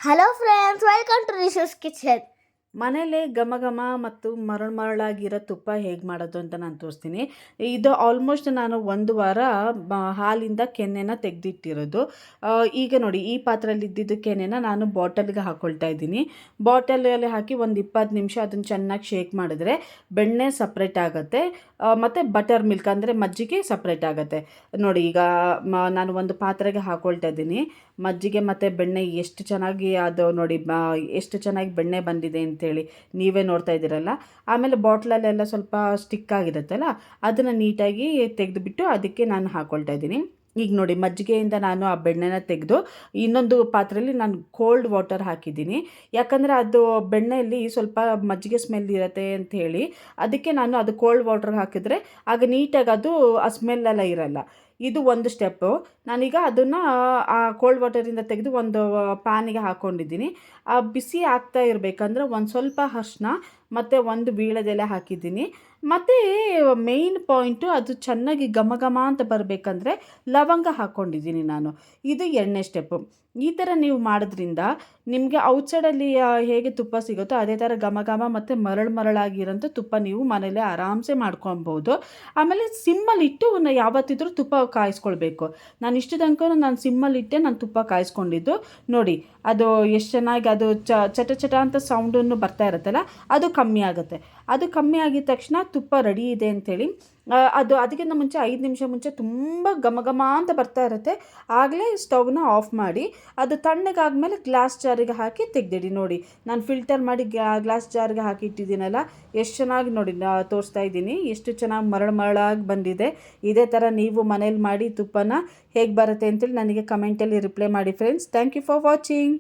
Hello friends, welcome to ರಿಶೂಸ್ kitchen. ಮನೇಲೇ ಘಮ ಘಮ ಮತ್ತು ಮರಳಾಗಿರೋ ತುಪ್ಪ ಹೇಗೆ ಮಾಡೋದು ಅಂತ ನಾನು ತೋರಿಸ್ತೀನಿ. ಇದು ಆಲ್ಮೋಸ್ಟ್ ನಾನು ಒಂದು ವಾರ ಹಾಲಿಂದ ಕೆನೆನ ತೆಗೆದಿಟ್ಟಿರೋದು. ಈಗ ನೋಡಿ, ಈ ಪಾತ್ರೆಯಲ್ಲಿ ಇದ್ದಿದ್ದು ಕೆನೆನ ನಾನು ಬಾಟಲ್ಗೆ ಹಾಕ್ಕೊಳ್ತಾ ಇದ್ದೀನಿ. ಬಾಟಲಲ್ಲಿ ಹಾಕಿ ಒಂದು 20 ನಿಮಿಷ ಅದನ್ನು ಚೆನ್ನಾಗಿ ಶೇಕ್ ಮಾಡಿದ್ರೆ ಬೆಣ್ಣೆ ಸಪ್ರೇಟ್ ಆಗುತ್ತೆ, ಮತ್ತು ಬಟರ್ ಮಿಲ್ಕ್ ಅಂದರೆ ಮಜ್ಜಿಗೆ ಸಪ್ರೇಟ್ ಆಗುತ್ತೆ. ನೋಡಿ, ಈಗ ನಾನು ಒಂದು ಪಾತ್ರೆಗೆ ಹಾಕ್ಕೊಳ್ತಾ ಇದ್ದೀನಿ. ಮಜ್ಜಿಗೆ ಮತ್ತು ಬೆಣ್ಣೆ ಎಷ್ಟು ಚೆನ್ನಾಗಿ ಅದು ನೋಡಿ, ಎಷ್ಟು ಚೆನ್ನಾಗಿ ಬೆಣ್ಣೆ ಬಂದಿದೆ ಅಂತೇಳಿ ನೀವೇ ನೋಡ್ತಾ ಇದ್ದೀರಲ್ಲ. ಆಮೇಲೆ ಬಾಟ್ಲಲ್ಲೆಲ್ಲ ಸ್ವಲ್ಪ ಸ್ಟಿಕ್ ಆಗಿರುತ್ತಲ್ಲ, ಅದನ್ನು ನೀಟಾಗಿ ತೆಗೆದುಬಿಟ್ಟು ಅದಕ್ಕೆ ನಾನು ಹಾಕ್ಕೊಳ್ತಾ ಇದ್ದೀನಿ. ಈಗ ನೋಡಿ, ಮಜ್ಜಿಗೆಯಿಂದ ನಾನು ಆ ಬೆಣ್ಣೆನ ತೆಗೆದು ಇನ್ನೊಂದು ಪಾತ್ರೆಯಲ್ಲಿ ನಾನು ಕೋಲ್ಡ್ ವಾಟರ್ ಹಾಕಿದ್ದೀನಿ. ಯಾಕಂದರೆ ಅದು ಬೆಣ್ಣೆಯಲ್ಲಿ ಸ್ವಲ್ಪ ಮಜ್ಜಿಗೆ ಸ್ಮೆಲ್ ಇರುತ್ತೆ ಅಂಥೇಳಿ, ಅದಕ್ಕೆ ನಾನು ಅದು ಕೋಲ್ಡ್ ವಾಟರ್ ಹಾಕಿದರೆ ಆಗ ನೀಟಾಗಿ ಅದು ಆ ಸ್ಮೆಲ್ಲೆಲ್ಲ ಇರಲ್ಲ. ಇದು ಒಂದು ಸ್ಟೆಪ್ಪು. ನಾನೀಗ ಅದನ್ನು ಆ ಕೋಲ್ಡ್ ವಾಟರಿಂದ ತೆಗೆದು ಒಂದು ಪ್ಯಾನಿಗೆ ಹಾಕ್ಕೊಂಡಿದ್ದೀನಿ. ಆ ಬಿಸಿ ಆಗ್ತಾ ಇರಬೇಕಂದ್ರೆ ಒಂದು ಸ್ವಲ್ಪ ಅರಿಶಿನ ಮತ್ತು ಒಂದು ವೀಳ್ಯದೆಲೆ ಹಾಕಿದ್ದೀನಿ. ಮತ್ತು ಮೇಯ್ನ್ ಪಾಯಿಂಟು, ಅದು ಚೆನ್ನಾಗಿ ಘಮ ಘಮ ಅಂತ ಬರಬೇಕಂದ್ರೆ ಲವಂಗ ಹಾಕ್ಕೊಂಡಿದ್ದೀನಿ ನಾನು. ಇದು 2ನೇ ಸ್ಟೆಪ್ಪು. ಈ ಥರ ನೀವು ಮಾಡೋದ್ರಿಂದ ನಿಮಗೆ ಔಟ್ಸೈಡಲ್ಲಿ ಹೇಗೆ ತುಪ್ಪ ಸಿಗುತ್ತೋ ಅದೇ ಥರ ಘಮ ಘಮ ಮತ್ತು ಮರಳಾಗಿರೋಂಥ ತುಪ್ಪ ನೀವು ಮನೇಲೇ ಆರಾಮ್ಸೆ ಮಾಡ್ಕೊಬೋದು. ಆಮೇಲೆ ಸಿಮ್ಮಲ್ಲಿಟ್ಟು ಯಾವತ್ತಿದ್ರೂ ತುಪ್ಪ ಕಾಯಿಸ್ಕೊಳ್ಬೇಕು. ನಾನು ಇಷ್ಟು ತನಕ ನಾನು ಸಿಮ್ಮಲ್ಲಿಟ್ಟೆ ನಾನು ತುಪ್ಪ ಕಾಯಿಸ್ಕೊಂಡಿದ್ದು. ನೋಡಿ, ಅದು ಎಷ್ಟು ಚೆನ್ನಾಗಿ ಅದು ಚಟ ಅಂತ ಸೌಂಡನ್ನು ಬರ್ತಾ ಇರುತ್ತಲ್ಲ, ಅದು ಕಮ್ಮಿ ಆಗುತ್ತೆ. ಅದು ಕಮ್ಮಿ ಆಗಿದ ತಕ್ಷಣ ತುಪ್ಪ ರೆಡಿ ಇದೆ ಅಂಥೇಳಿ ಅದಕ್ಕಿಂತ ಮುಂಚೆ 5 ನಿಮಿಷ ಮುಂಚೆ ತುಂಬ ಘಮ ಘಮ ಅಂತ ಬರ್ತಾ ಇರುತ್ತೆ. ಆಗಲೇ ಸ್ಟವ್ನ ಆಫ್ ಮಾಡಿ ಅದು ತಣ್ಣಗಾದ್ಮೇಲೆ ಗ್ಲಾಸ್ ಜಾರಿಗೆ ಹಾಕಿ ತೆಗೆದಿಡಿ. ನೋಡಿ, ನಾನು ಫಿಲ್ಟರ್ ಮಾಡಿ ಗ್ಲಾಸ್ ಜಾರಿಗೆ ಹಾಕಿ ಇಟ್ಟಿದ್ದೀನಲ್ಲ, ಎಷ್ಟು ಚೆನ್ನಾಗಿ ನೋಡಿ ತೋರಿಸ್ತಾ ಇದ್ದೀನಿ, ಎಷ್ಟು ಚೆನ್ನಾಗಿ ಮರಳಾಗಿ ಬಂದಿದೆ. ಇದೇ ಥರ ನೀವು ಮನೇಲಿ ಮಾಡಿ ತುಪ್ಪನ ಹೇಗೆ ಬರುತ್ತೆ ಅಂತೇಳಿ ನನಗೆ ಕಮೆಂಟಲ್ಲಿ ರಿಪ್ಲೈ ಮಾಡಿ friends. Thank you for watching.